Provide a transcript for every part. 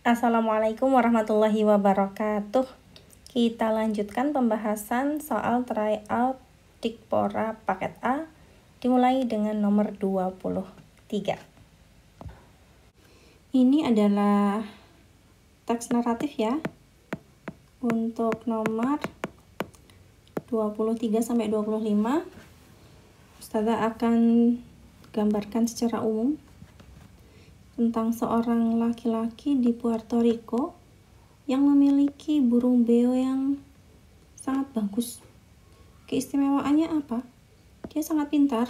Assalamualaikum warahmatullahi wabarakatuh. Kita lanjutkan pembahasan soal tryout Dikpora paket A, dimulai dengan nomor 23. Ini adalah teks naratif ya, untuk nomor 23 sampai 25. Ustazah akan gambarkan secara umum tentang seorang laki-laki di Puerto Rico yang memiliki burung beo yang sangat bagus. Keistimewaannya apa? Dia sangat pintar,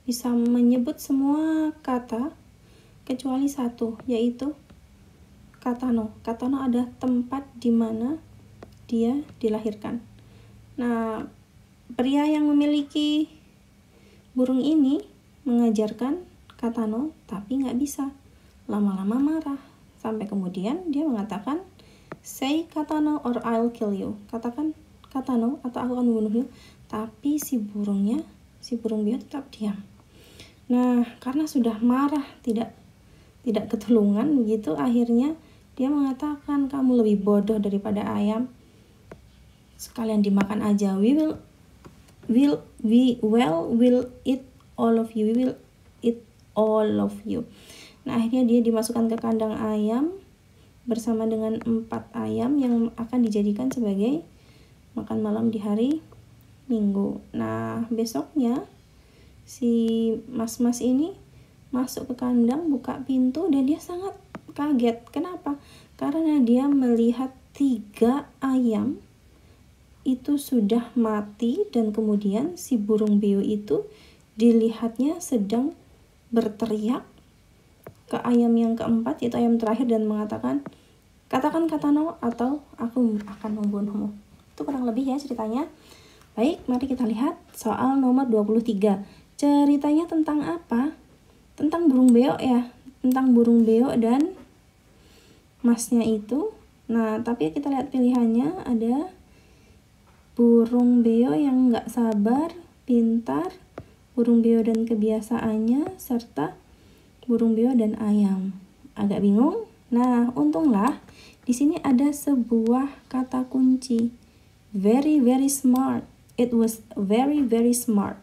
bisa menyebut semua kata kecuali satu, yaitu kata no. Kata no ada tempat di mana dia dilahirkan. Nah, pria yang memiliki burung ini mengajarkan kata no, tapi nggak bisa. Lama-lama marah, sampai kemudian dia mengatakan, say kata no or I'll kill you. Katakan kata no atau aku akan membunuhmu. Tapi si burung beo tetap diam. Nah, karena sudah marah, tidak ketulungan begitu, akhirnya dia mengatakan, kamu lebih bodoh daripada ayam, sekalian dimakan aja. We will eat all of you. We will eat all of you. Nah, akhirnya dia dimasukkan ke kandang ayam bersama dengan 4 ayam yang akan dijadikan sebagai makan malam di hari Minggu. Nah, besoknya si mas-mas ini masuk ke kandang, buka pintu, dan dia sangat kaget. Kenapa? Karena dia melihat 3 ayam itu sudah mati, dan kemudian si burung beo itu dilihatnya sedang berteriak ke ayam yang keempat, yaitu ayam terakhir, dan mengatakan, katakan kata no atau aku akan membunuhmu. Itu kurang lebih ya ceritanya. Baik, mari kita lihat soal nomor 23. Ceritanya tentang apa? Tentang burung beo ya, tentang burung beo dan masnya itu. Nah, tapi kita lihat pilihannya, ada burung beo yang nggak sabar, pintar, burung beo dan kebiasaannya, serta burung beo dan ayam. Agak bingung? Nah, untunglah di sini ada sebuah kata kunci. Very, very smart. It was very, very smart.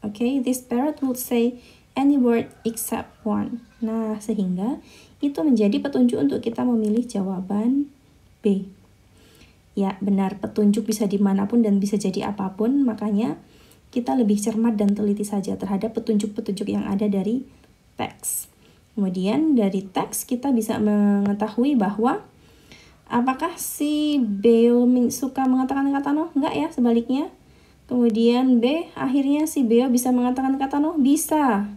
Okay, this parrot would say any word except one. Nah, sehingga itu menjadi petunjuk untuk kita memilih jawaban B. Ya, benar, petunjuk bisa dimanapun dan bisa jadi apapun, makanya kita lebih cermat dan teliti saja terhadap petunjuk-petunjuk yang ada dari teks. Kemudian dari teks kita bisa mengetahui bahwa apakah si beo suka mengatakan kata no? Enggak ya, sebaliknya. Kemudian B, akhirnya si beo bisa mengatakan kata no? Bisa,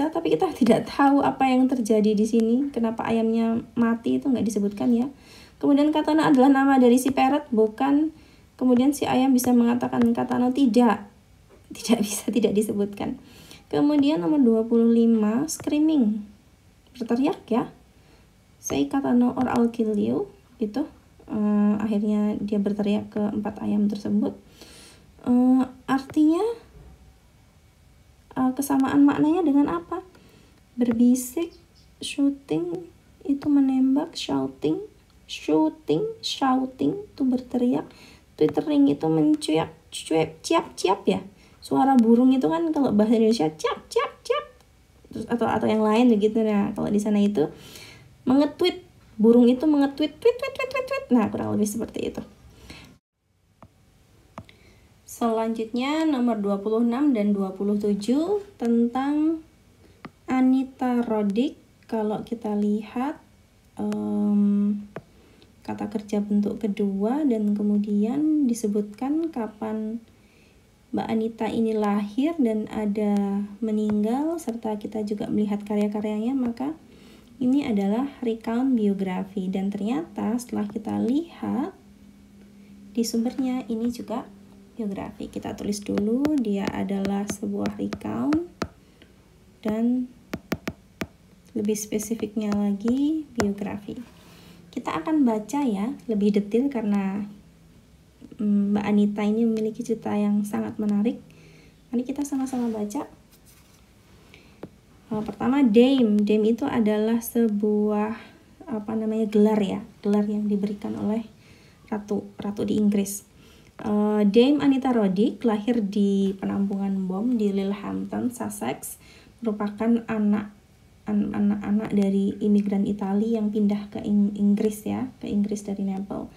tapi kita tidak tahu apa yang terjadi di sini. Kenapa ayamnya mati itu nggak disebutkan ya. Kemudian kata no adalah nama dari si parrot, bukan. Kemudian si ayam bisa mengatakan kata no? Tidak bisa, tidak disebutkan. Kemudian nomor 25, screaming, berteriak ya. Say kata no or I'll kill you, gitu. Akhirnya dia berteriak ke 4 ayam tersebut. Artinya kesamaan maknanya dengan apa? Berbisik, shooting itu menembak, shouting itu berteriak, twittering itu mencuyak, ciap ya. Suara burung itu kan kalau bahasa Indonesia ciap. Terus atau yang lain begitu. Nah, kalau di sana itu mengetweet, burung itu mengetweet, tweet. Nah, kurang lebih seperti itu. Selanjutnya nomor 26 dan 27 tentang Anita Roddick. Kalau kita lihat kata kerja bentuk kedua, dan kemudian disebutkan kapan Mbak Anita ini lahir dan ada meninggal, serta kita juga melihat karya-karyanya, maka ini adalah recount biografi. Dan ternyata setelah kita lihat di sumbernya, ini juga biografi. Kita tulis dulu, dia adalah sebuah recount, dan lebih spesifiknya lagi biografi. Kita akan baca ya lebih detail karena Mbak Anita ini memiliki cerita yang sangat menarik. Mari kita sama-sama baca. Pertama, Dame. Dame itu adalah sebuah gelar ya, gelar yang diberikan oleh ratu di Inggris. Dame Anita Roddick lahir di penampungan bom di Littlehampton, Sussex, merupakan anak-anak dari imigran Italia yang pindah ke Inggris ya, ke Inggris dari Naples.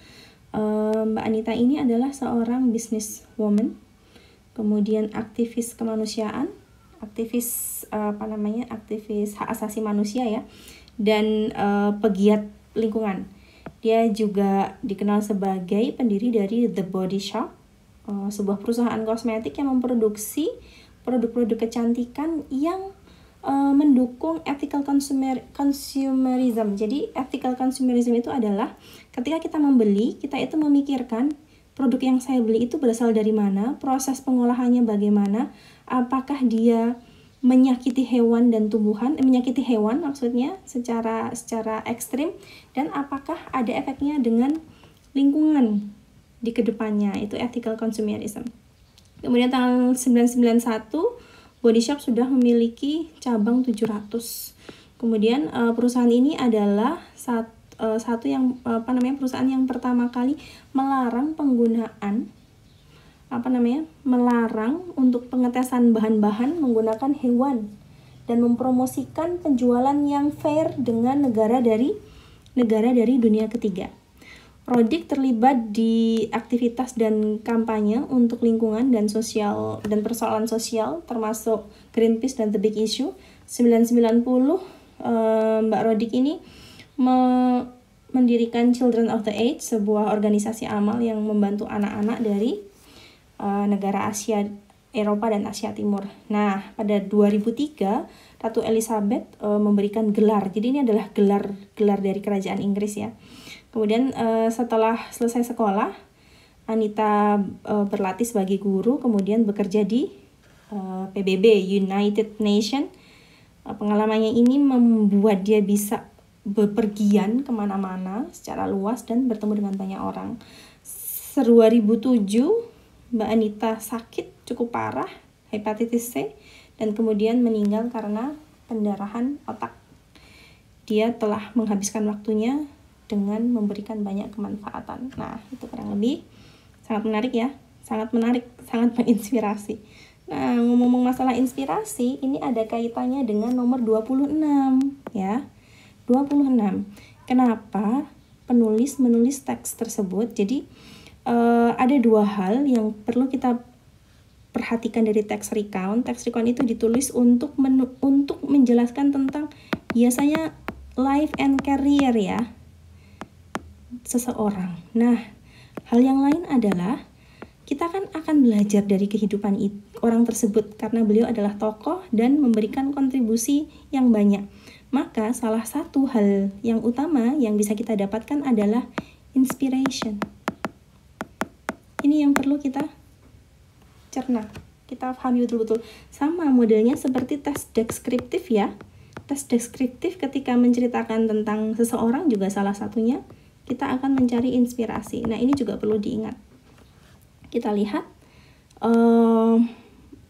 Mbak Anita ini adalah seorang businesswoman, kemudian aktivis kemanusiaan, aktivis hak asasi manusia ya, dan pegiat lingkungan. Dia juga dikenal sebagai pendiri dari The Body Shop, sebuah perusahaan kosmetik yang memproduksi produk-produk kecantikan yang mendukung ethical consumerism. Jadi ethical consumerism itu adalah ketika kita membeli, kita itu memikirkan produk yang saya beli itu berasal dari mana, proses pengolahannya bagaimana, apakah dia menyakiti hewan dan tumbuhan, menyakiti hewan maksudnya secara ekstrim, dan apakah ada efeknya dengan lingkungan di kedepannya. Itu ethical consumerism. Kemudian tahun 1991 Body Shop sudah memiliki cabang 700. Kemudian perusahaan ini adalah perusahaan yang pertama kali melarang penggunaan melarang untuk pengetesan bahan-bahan menggunakan hewan dan mempromosikan penjualan yang fair dengan negara dari dunia ketiga. Roddick terlibat di aktivitas dan kampanye untuk lingkungan dan sosial dan persoalan sosial termasuk Greenpeace dan The Big Issue. 1990 Mbak Roddick ini mendirikan Children of the Age, sebuah organisasi amal yang membantu anak-anak dari negara Asia, Eropa dan Asia Timur. Nah, pada 2003 Ratu Elizabeth memberikan gelar. Jadi ini adalah gelar dari kerajaan Inggris ya. Kemudian setelah selesai sekolah, Anita berlatih sebagai guru, kemudian bekerja di PBB, United Nations. Pengalamannya ini membuat dia bisa bepergian kemana-mana secara luas dan bertemu dengan banyak orang. 2007, Mbak Anita sakit cukup parah, hepatitis C, dan kemudian meninggal karena pendarahan otak. Dia telah menghabiskan waktunya dengan memberikan banyak kemanfaatan. Nah, itu kurang lebih sangat menarik ya, sangat menginspirasi. Nah, ngomong masalah inspirasi, ini ada kaitannya dengan nomor 26 ya. 26. Kenapa penulis menulis teks tersebut? Jadi ada dua hal yang perlu kita perhatikan dari teks recount. Teks recount itu ditulis untuk menjelaskan tentang biasanya life and career ya seseorang. Nah, hal yang lain adalah kita kan akan belajar dari kehidupan orang tersebut karena beliau adalah tokoh dan memberikan kontribusi yang banyak. Maka salah satu hal yang utama yang bisa kita dapatkan adalah inspiration. Ini yang perlu kita cerna, kita pahami betul-betul. Sama modelnya seperti tes deskriptif ya. Tes deskriptif ketika menceritakan tentang seseorang juga salah satunya kita akan mencari inspirasi. Nah, ini juga perlu diingat. Kita lihat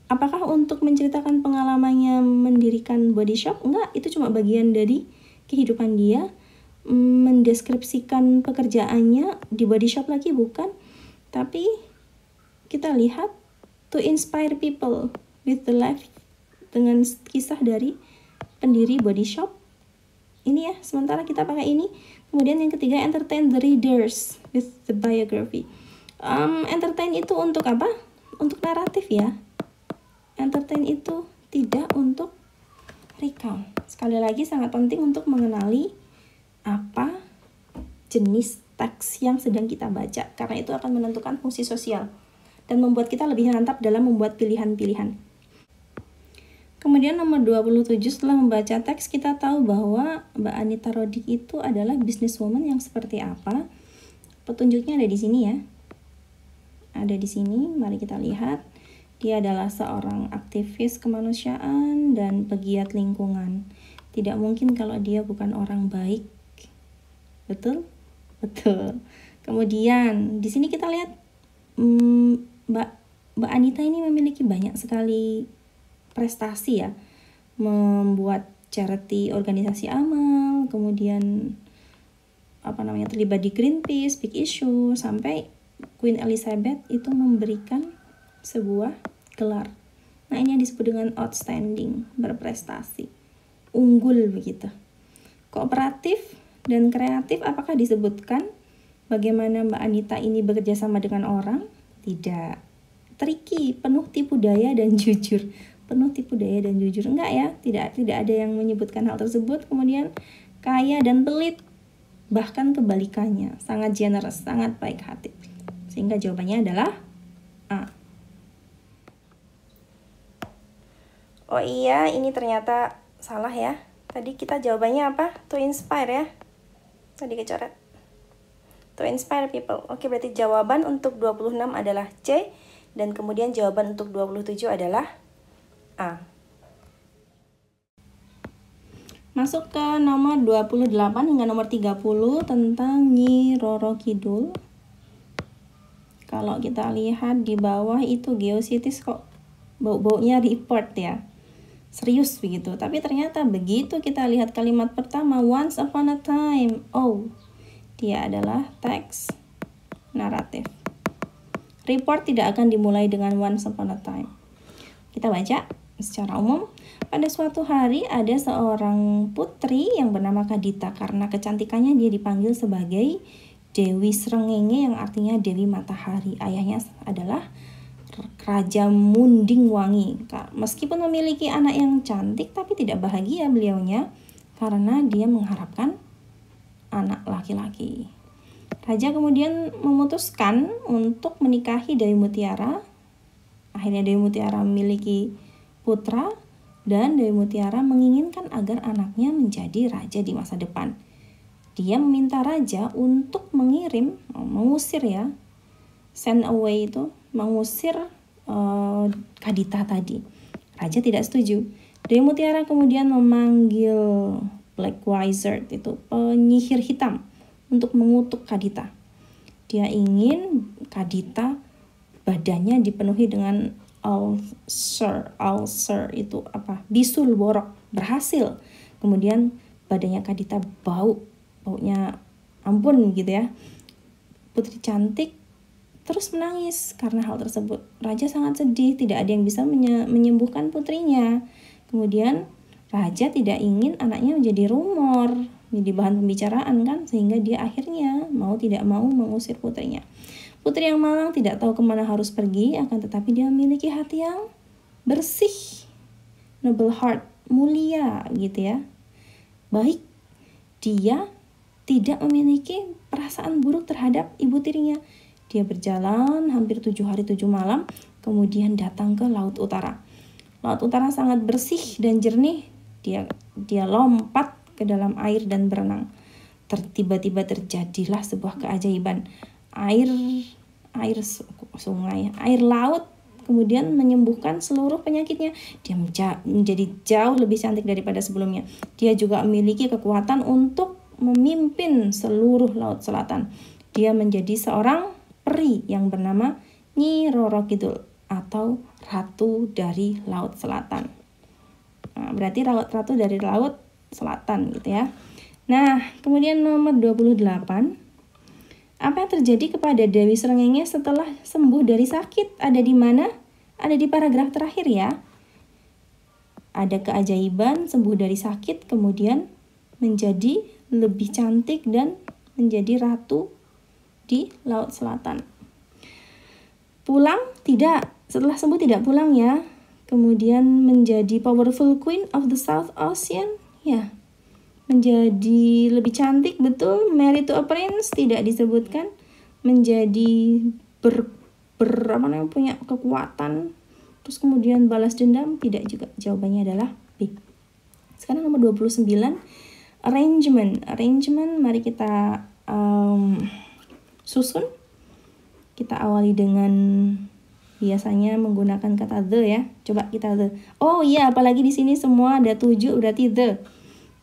apakah untuk menceritakan pengalamannya mendirikan Body Shop? Enggak, itu cuma bagian dari kehidupan dia. Mendeskripsikan pekerjaannya di Body Shop lagi bukan. Tapi kita lihat to inspire people with the life, dengan kisah dari pendiri Body Shop. Ini ya, sementara kita pakai ini. Kemudian yang ketiga, entertain the readers with the biography. Entertain itu untuk apa? Untuk naratif ya. Entertain itu tidak untuk recount. Sekali lagi sangat penting untuk mengenali apa jenis teks yang sedang kita baca, karena itu akan menentukan fungsi sosial dan membuat kita lebih mantap dalam membuat pilihan-pilihan. Kemudian nomor 27, setelah membaca teks kita tahu bahwa Mbak Anita Roddick itu adalah businesswoman yang seperti apa. Petunjuknya ada di sini ya. Ada di sini, mari kita lihat. Dia adalah seorang aktivis kemanusiaan dan pegiat lingkungan. Tidak mungkin kalau dia bukan orang baik. Betul? Betul. Kemudian di sini kita lihat Mbak Anita ini memiliki banyak sekali prestasi ya. membuat charity, organisasi amal, kemudian terlibat di Greenpeace, Big Issue, sampai Queen Elizabeth itu memberikan sebuah gelar. Nah, ini yang disebut dengan outstanding, berprestasi, unggul begitu. Kooperatif dan kreatif, apakah disebutkan bagaimana Mbak Anita ini bekerja sama dengan orang? Tidak. Tricky, penuh tipu daya dan jujur. Penuh tipu daya dan jujur. Enggak ya, tidak ada yang menyebutkan hal tersebut. Kemudian kaya dan pelit, bahkan kebalikannya, sangat generous, sangat baik hati. Sehingga jawabannya adalah A. Oh iya, ini ternyata salah ya. Tadi kita jawabannya apa? To inspire ya. Tadi kecoret. To inspire people. Oke, berarti jawaban untuk 26 adalah C. Dan kemudian jawaban untuk 27 adalah A. Masuk ke nomor 28 hingga nomor 30 tentang Nyi Roro Kidul. Kalau kita lihat di bawah itu Geositis kok bau-baunya report ya. Serius begitu. Tapi ternyata begitu kita lihat kalimat pertama, once upon a time. Oh, dia adalah teks naratif. Report tidak akan dimulai dengan once upon a time. Kita baca secara umum. Pada suatu hari ada seorang putri yang bernama Kadita. Karena kecantikannya dia dipanggil sebagai Dewi Srengenge, yang artinya Dewi Matahari. Ayahnya adalah Raja Munding Wangi. Meskipun memiliki anak yang cantik, tapi tidak bahagia beliaunya karena dia mengharapkan anak laki-laki. Raja kemudian memutuskan untuk menikahi Dewi Mutiara. Akhirnya Dewi Mutiara memiliki putra, dan Dewi Mutiara menginginkan agar anaknya menjadi raja di masa depan. Dia meminta raja untuk mengusir ya, send away itu, mengusir Kadita tadi. Raja tidak setuju. Dewi Mutiara kemudian memanggil Black Wizard, itu penyihir hitam, untuk mengutuk Kadita. Dia ingin Kadita badannya dipenuhi dengan ulcer itu apa? Bisul borok. Berhasil. Kemudian badannya Kadita baunya ampun gitu ya. Putri cantik terus menangis karena hal tersebut. Raja sangat sedih, tidak ada yang bisa menyembuhkan putrinya. Kemudian raja tidak ingin anaknya menjadi rumor, menjadi bahan pembicaraan kan, sehingga dia akhirnya tidak mau mengusir putrinya. Putri yang malang tidak tahu kemana harus pergi, akan tetapi dia memiliki hati yang bersih, noble heart, mulia gitu ya, baik. Dia tidak memiliki perasaan buruk terhadap ibu tirinya. Dia berjalan hampir 7 hari 7 malam, kemudian datang ke Laut Utara. Laut Utara sangat bersih dan jernih. Dia lompat ke dalam air dan berenang. Tiba-tiba terjadilah sebuah keajaiban. Air sungai, air laut kemudian menyembuhkan seluruh penyakitnya. Dia menjadi jauh lebih cantik daripada sebelumnya. Dia juga memiliki kekuatan untuk memimpin seluruh Laut Selatan. Dia menjadi seorang peri yang bernama Nyi Roro Kidul atau Ratu dari Laut Selatan. Nah, berarti ratu dari Laut Selatan gitu ya. Nah, kemudian nomor 28. Apa yang terjadi kepada Dewi Srengenge setelah sembuh dari sakit? Ada di mana? Ada di paragraf terakhir ya. Ada keajaiban, sembuh dari sakit, kemudian menjadi lebih cantik dan menjadi ratu di Laut Selatan. Pulang? Tidak. Setelah sembuh tidak pulang ya. Kemudian menjadi powerful queen of the South Ocean. Ya. Menjadi lebih cantik, betul. Married to a prince, tidak disebutkan. Menjadi punya kekuatan, terus kemudian balas dendam, tidak juga. Jawabannya adalah B. Sekarang nomor 29, arrangement. Mari kita susun. Kita awali dengan biasanya menggunakan kata the ya. Coba kita the. Oh iya, apalagi di sini semua ada 7 berarti the.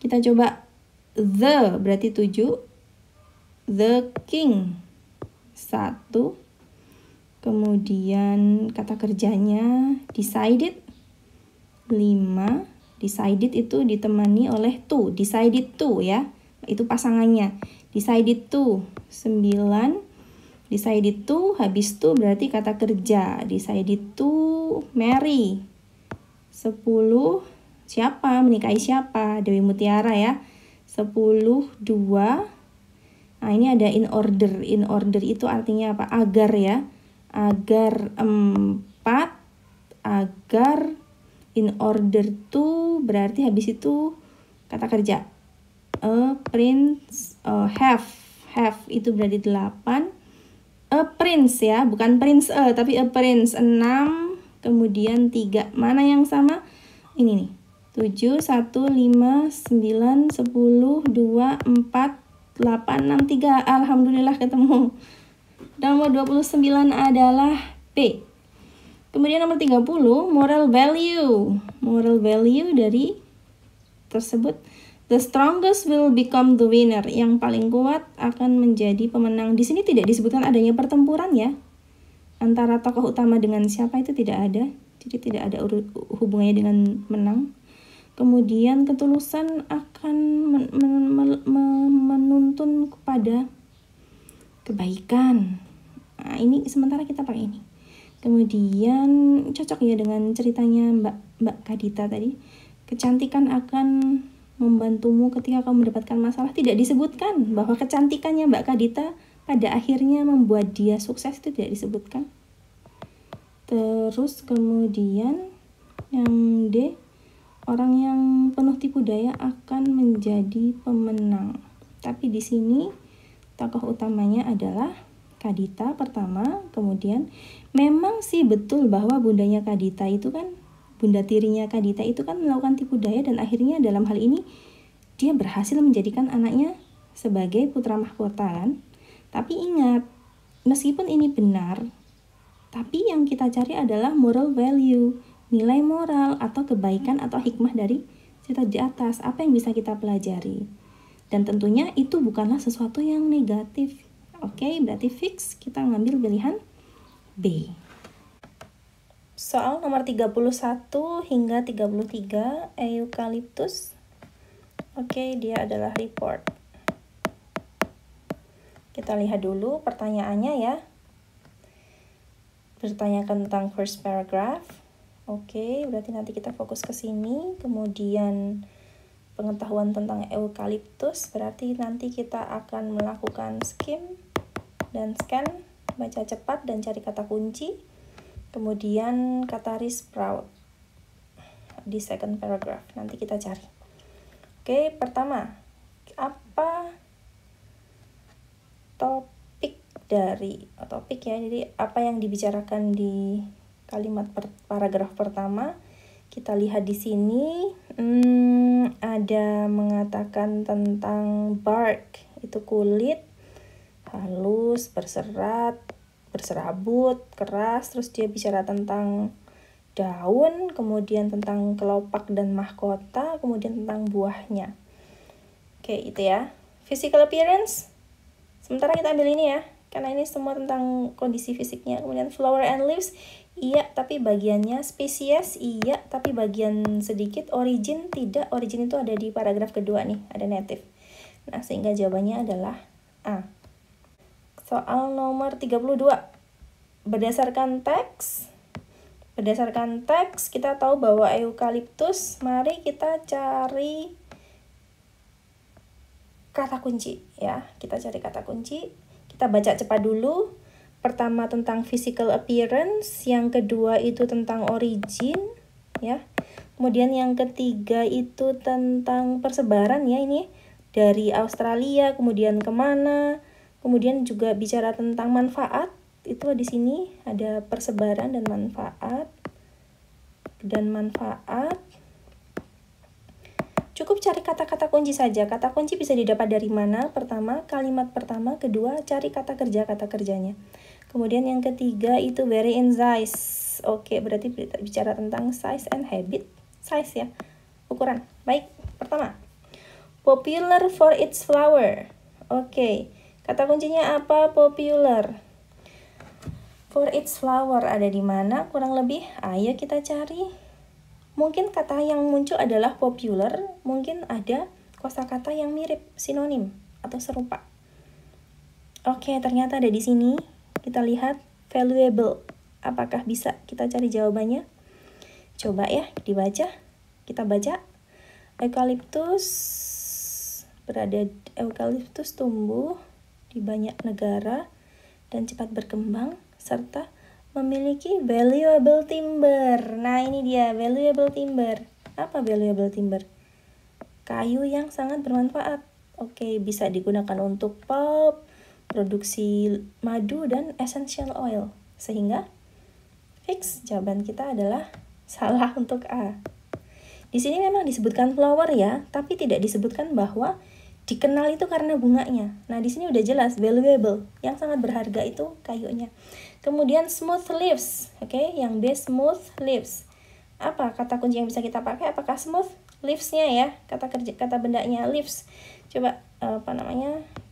Kita coba the berarti 7. The king 1. Kemudian kata kerjanya decided 5. Decided itu ditemani oleh to, decided to ya. Itu pasangannya. Decided to 9, decided to habis to berarti kata kerja. Decided to marry 10, siapa, menikahi siapa? Dewi Mutiara ya. 10, 2. Nah, ini ada in order. In order itu artinya apa? Agar ya. Agar 4, agar, in order to berarti habis itu kata kerja. A prince, have itu berarti 8. A prince ya, bukan prince tapi a prince 6, kemudian 3. Mana yang sama? Ini nih. 7, 1, 5, 9, 10, 2, 4, 8, 6, 3. Alhamdulillah ketemu. Nomor 29 adalah B. Kemudian nomor 30, moral value. Moral value dari tersebut, the strongest will become the winner. Yang paling kuat akan menjadi pemenang. Di sini tidak disebutkan adanya pertempuran ya. Antara tokoh utama dengan siapa itu tidak ada. Jadi tidak ada hubungannya dengan menang. Kemudian ketulusan akan menuntun kepada kebaikan. Nah, ini sementara kita pakai ini. Kemudian cocok ya dengan ceritanya Mbak Kadita tadi. Kecantikan akan membantumu ketika kamu mendapatkan masalah. Tidak disebutkan bahwa kecantikannya Mbak Kadita pada akhirnya membuat dia sukses, itu tidak disebutkan. Terus kemudian yang D, orang yang penuh tipu daya akan menjadi pemenang. Tapi di sini tokoh utamanya adalah Kadita pertama. Kemudian memang sih betul bahwa bundanya Kadita itu kan, bunda tirinya Kadita itu kan melakukan tipu daya, dan akhirnya dalam hal ini dia berhasil menjadikan anaknya sebagai putra mahkota kan. Tapi ingat, meskipun ini benar, tapi yang kita cari adalah moral value, nilai moral atau kebaikan atau hikmah dari cerita di atas. Apa yang bisa kita pelajari? Dan tentunya itu bukanlah sesuatu yang negatif. Oke, berarti fix kita ngambil pilihan B. Soal nomor 31 hingga 33, eukaliptus. Oke, dia adalah report. Kita lihat dulu pertanyaannya ya. Bertanyakan tentang first paragraph. Oke, berarti nanti kita fokus ke sini. Kemudian pengetahuan tentang eukaliptus, berarti nanti kita akan melakukan skim dan scan, baca cepat dan cari kata kunci. Kemudian kata sprout di second paragraph, nanti kita cari. Oke, pertama, apa topik dari topik ya, jadi apa yang dibicarakan di kalimat paragraf pertama. Kita lihat di sini ada mengatakan tentang bark, itu kulit, halus, berserat, berserabut, keras. Terus dia bicara tentang daun, kemudian tentang kelopak dan mahkota, kemudian tentang buahnya. Oke, itu ya. Physical appearance, sementara kita ambil ini ya, karena ini semua tentang kondisi fisiknya. Kemudian flower and leaves, iya tapi bagiannya. Spesies, iya tapi bagian sedikit. Origin, tidak. Origin itu ada di paragraf kedua nih, ada native. Nah, sehingga jawabannya adalah A. Soal nomor 32. Berdasarkan teks kita tahu bahwa eukaliptus. Mari kita cari kata kunci ya. Kita cari kata kunci. Kita baca cepat dulu. Pertama tentang physical appearance, yang kedua itu tentang origin ya. Kemudian yang ketiga itu tentang persebaran ya, ini dari Australia kemudian kemana. Kemudian juga bicara tentang manfaat, itu di sini ada persebaran dan manfaat. Cukup cari kata-kata kunci saja. Kata kunci bisa didapat dari mana? Pertama, kalimat pertama. Kedua, cari kata kerjanya. Kemudian yang ketiga itu very in size. Oke, berarti bicara tentang size and habit. Size ya, ukuran. Baik, pertama, popular for its flower. Oke, kata kuncinya apa? Popular. For its flower ada di mana? Kurang lebih, ayo kita cari. Mungkin kata yang muncul adalah popular, mungkin ada kosakata yang mirip, sinonim atau serupa. Oke, ternyata ada di sini. Kita lihat valuable. Apakah bisa kita cari jawabannya? Coba ya, dibaca. Kita baca. Eukaliptus tumbuh di banyak negara dan cepat berkembang serta memiliki valuable timber. Nah, ini dia valuable timber. Apa valuable timber? Kayu yang sangat bermanfaat. Oke, bisa digunakan untuk pulp, produksi madu dan essential oil. Sehingga fix jawaban kita adalah salah untuk A. Di sini memang disebutkan flower ya, tapi tidak disebutkan bahwa dikenal itu karena bunganya. Nah, di sini udah jelas valuable, yang sangat berharga itu kayunya. Kemudian smooth leaves, oke, yang B smooth leaves. Apa kata kunci yang bisa kita pakai? Apakah smooth? Leaves-nya ya, kata bendanya leaves. Coba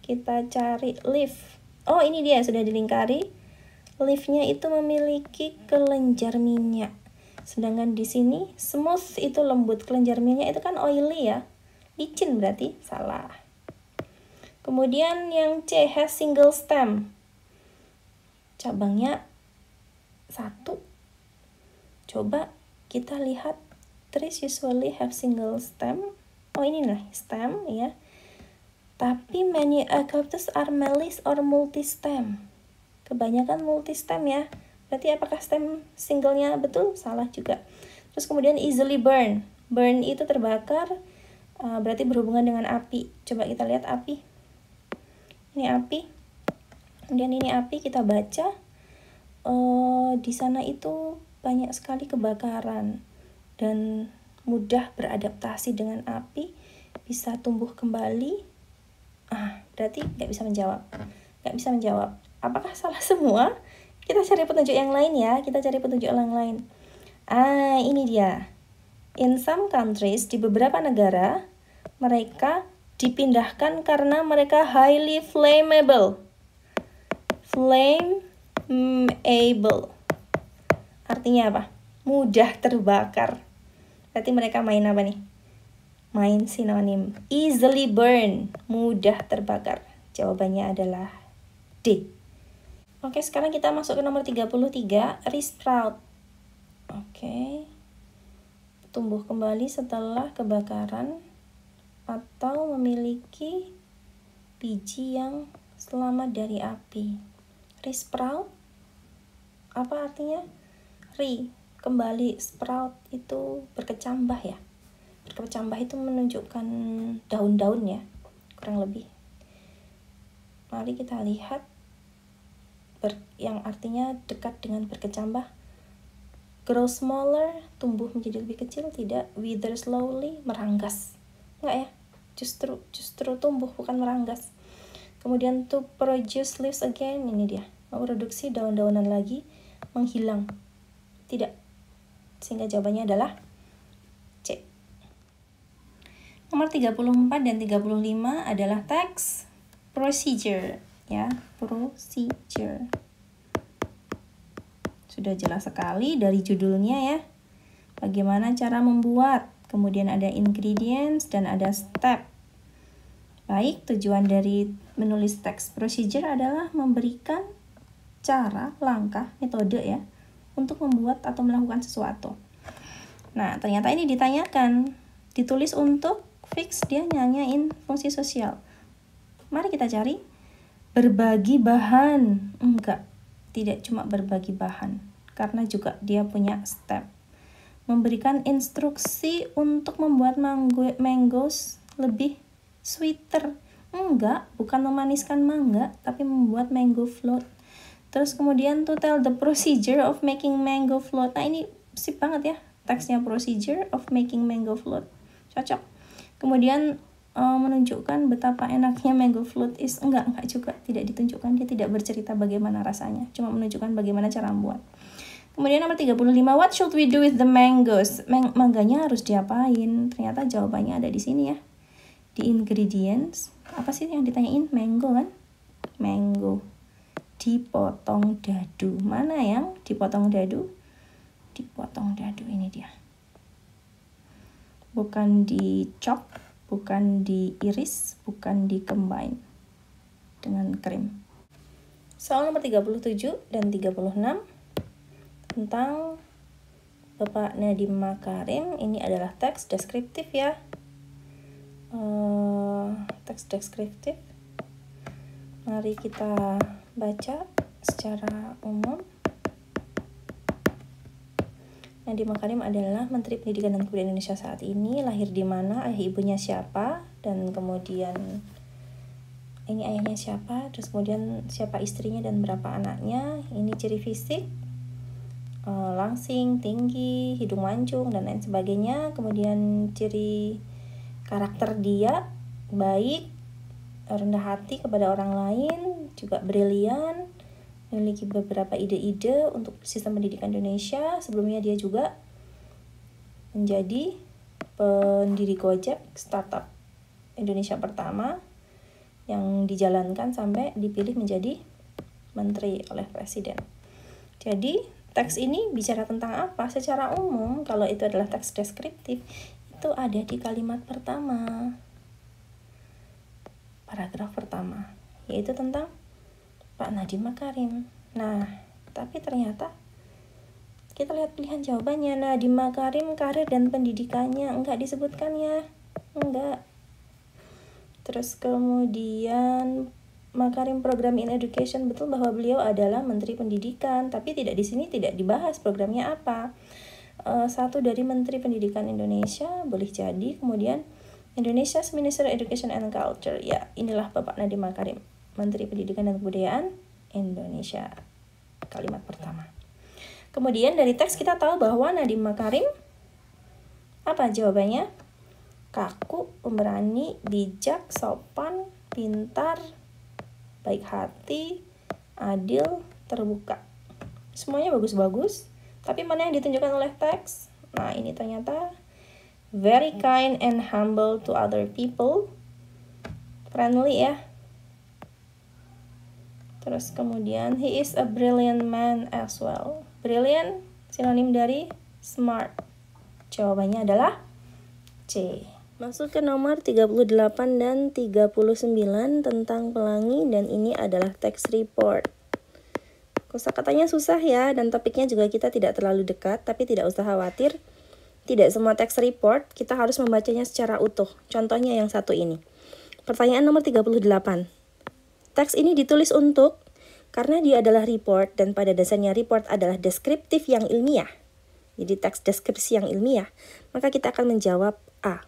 kita cari leaf. Oh, ini dia sudah dilingkari. Leaf-nya itu memiliki kelenjar minyak. Sedangkan di sini smooth itu lembut, kelenjar minyak itu kan oily ya. Licin berarti salah. Kemudian yang C has single stem. Cabangnya satu. Coba kita lihat, trees usually have single stem. Oh, ini nih stem ya. Tapi many eucalyptus are melis or multi-stem. Kebanyakan multi-stem ya. Berarti apakah stem singlenya betul? Salah juga. Terus kemudian easily burn. Burn itu terbakar, berarti berhubungan dengan api. Coba kita lihat api. Ini api. Kemudian ini api, kita baca. Di sana itu banyak sekali kebakaran dan mudah beradaptasi dengan api, bisa tumbuh kembali. Berarti nggak bisa menjawab. Apakah salah semua? Kita cari petunjuk yang lain ya. Ini dia. In some countries, di beberapa negara, mereka dipindahkan karena mereka highly flammable. Flammable. Artinya apa? Mudah terbakar. Berarti mereka main apa nih? Main sinonim. Easily burn. Mudah terbakar. Jawabannya adalah D. Oke, sekarang kita masuk ke nomor 33, resprout. Oke. Tumbuh kembali setelah kebakaran atau memiliki biji yang selamat dari api. Resprout apa artinya? Kembali, sprout itu berkecambah ya. Berkecambah itu menunjukkan daun-daun ya, kurang lebih. Mari kita lihat yang artinya dekat dengan berkecambah. Grow smaller, tumbuh menjadi lebih kecil, tidak. Wither slowly, meranggas. Enggak ya, justru tumbuh, bukan meranggas. Kemudian to produce leaves again, ini dia, memproduksi daun-daunan lagi, menghilang, tidak. Sehingga jawabannya adalah C. Nomor 34 dan 35 adalah text procedure ya, procedure. Sudah jelas sekali dari judulnya ya. Bagaimana cara membuat, kemudian ada ingredients dan ada step. Baik, tujuan dari menulis text procedure adalah memberikan cara, langkah, metode ya untuk membuat atau melakukan sesuatu. Nah, ternyata ini ditanyakan, ditulis untuk fix, dia nanyain fungsi sosial. Mari kita cari. Berbagi bahan, enggak, tidak cuma berbagi bahan, karena juga dia punya step. Memberikan instruksi untuk membuat mangoes lebih sweeter, enggak, bukan memaniskan mangga, tapi membuat mango float. Terus kemudian to tell the procedure of making mango float. Nah, ini sip banget ya, teksnya procedure of making mango float, cocok. Kemudian menunjukkan betapa enaknya mango float is, enggak juga, tidak ditunjukkan, dia tidak bercerita bagaimana rasanya, cuma menunjukkan bagaimana cara membuat. Kemudian nomor 35, what should we do with the mangoes? Mangganya harus diapain? Ternyata jawabannya ada di sini ya, di ingredients. Apa sih yang ditanyain? Mango kan? Mango dipotong dadu. Mana yang dipotong dadu? Dipotong dadu, ini dia. bukan di chop, bukan diiris, bukan di combine dengan krim. Soal nomor 37 dan 36 tentang Bapak Nadiem Makarim. Ini adalah teks deskriptif ya. Teks deskriptif. Mari kita baca secara umum. Nadiem Makarim adalah Menteri Pendidikan dan Kebudayaan Indonesia saat ini. Lahir di mana, ayah ibunya siapa, dan kemudian ini ayahnya siapa, terus kemudian siapa istrinya dan berapa anaknya. Ini ciri fisik, langsing, tinggi, hidung mancung, dan lain sebagainya. Kemudian ciri karakter dia, baik, rendah hati kepada orang lain, juga brilian, memiliki beberapa ide-ide untuk sistem pendidikan Indonesia. Sebelumnya dia juga menjadi pendiri Gojek, startup Indonesia pertama yang dijalankan sampai dipilih menjadi menteri oleh presiden. Jadi teks ini bicara tentang apa? Secara umum, kalau itu adalah teks deskriptif, itu ada di kalimat pertama, paragraf pertama, yaitu tentang Pak Nadiem Makarim. Nah, tapi ternyata kita lihat pilihan jawabannya. Nadiem Makarim, karir dan pendidikannya enggak disebutkan ya, enggak. Terus kemudian Makarim Program in Education, betul bahwa beliau adalah Menteri Pendidikan, tapi tidak di sini tidak dibahas programnya apa. Satu dari Menteri Pendidikan Indonesia boleh jadi, kemudian Indonesia's Minister of Education and Culture. Ya, inilah Bapak Nadiem Makarim, Menteri Pendidikan dan Kebudayaan Indonesia. Kalimat pertama. Kemudian dari teks kita tahu bahwa Nadiem Makarim, apa jawabannya? Kaku, pemberani, bijak, sopan, pintar, baik hati, adil, terbuka. Semuanya bagus-bagus, tapi mana yang ditunjukkan oleh teks? Nah, ini ternyata very kind and humble to other people. Friendly ya. Terus kemudian he is a brilliant man as well. Brilliant sinonim dari smart. Jawabannya adalah C. Masuk ke nomor 38 dan 39 tentang pelangi, dan ini adalah text report. Kosakatanya susah ya, dan topiknya juga kita tidak terlalu dekat, tapi tidak usah khawatir. Tidak semua text report kita harus membacanya secara utuh. Contohnya yang satu ini. Pertanyaan nomor 38. Teks ini ditulis untuk, karena dia adalah report dan pada dasarnya report adalah deskriptif yang ilmiah. Jadi teks deskripsi yang ilmiah, maka kita akan menjawab A.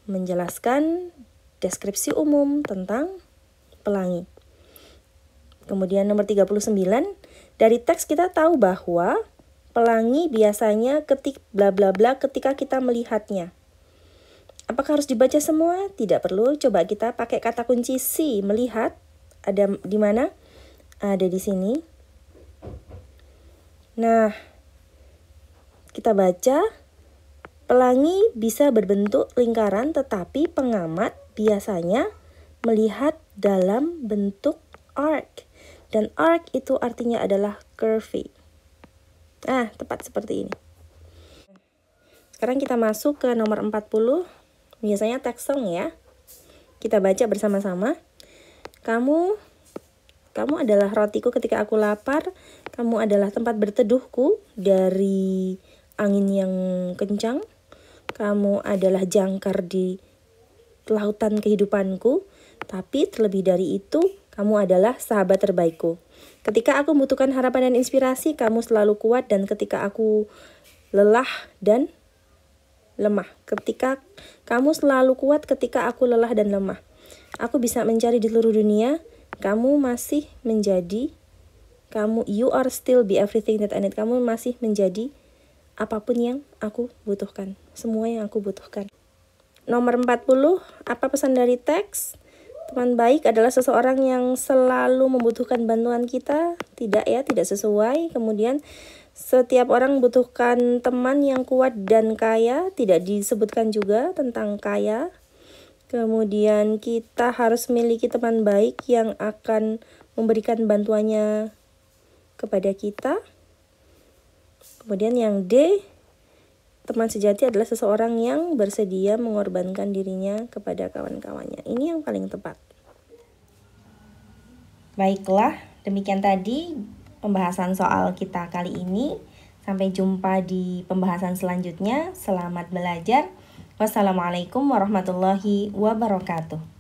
Menjelaskan deskripsi umum tentang pelangi. Kemudian nomor 39, dari teks kita tahu bahwa pelangi biasanya ketik bla bla bla ketika kita melihatnya. Apakah harus dibaca semua? Tidak perlu. Coba kita pakai kata kunci si, melihat. Ada di mana? Ada di sini. Nah, kita baca. Pelangi bisa berbentuk lingkaran, tetapi pengamat biasanya melihat dalam bentuk arc. Dan arc itu artinya adalah curvy. Tepat seperti ini. Sekarang kita masuk ke nomor 40. Biasanya text song ya. Kita baca bersama-sama. Kamu adalah rotiku ketika aku lapar. Kamu adalah tempat berteduhku dari angin yang kencang. Kamu adalah jangkar di lautan kehidupanku. Tapi terlebih dari itu, kamu adalah sahabat terbaikku. Ketika aku membutuhkan harapan dan inspirasi, kamu selalu kuat, dan ketika aku lelah dan lemah. Ketika kamu selalu kuat ketika aku lelah dan lemah. Aku bisa mencari di seluruh dunia, kamu masih menjadi, you are still be everything that I need. Kamu masih menjadi apapun yang aku butuhkan. Semua yang aku butuhkan. Nomor 40, apa pesan dari teks? Teman baik adalah seseorang yang selalu membutuhkan bantuan kita. Tidak ya, tidak sesuai. Kemudian setiap orang membutuhkan teman yang kuat dan kaya. Tidak disebutkan juga tentang kaya. Kemudian kita harus memiliki teman baik yang akan memberikan bantuannya kepada kita. Kemudian yang D, Teman sejati adalah seseorang yang bersedia mengorbankan dirinya kepada kawan-kawannya. Ini yang paling tepat. Baiklah, demikian tadi pembahasan soal kita kali ini. Sampai jumpa di pembahasan selanjutnya. Selamat belajar. Wassalamualaikum warahmatullahi wabarakatuh.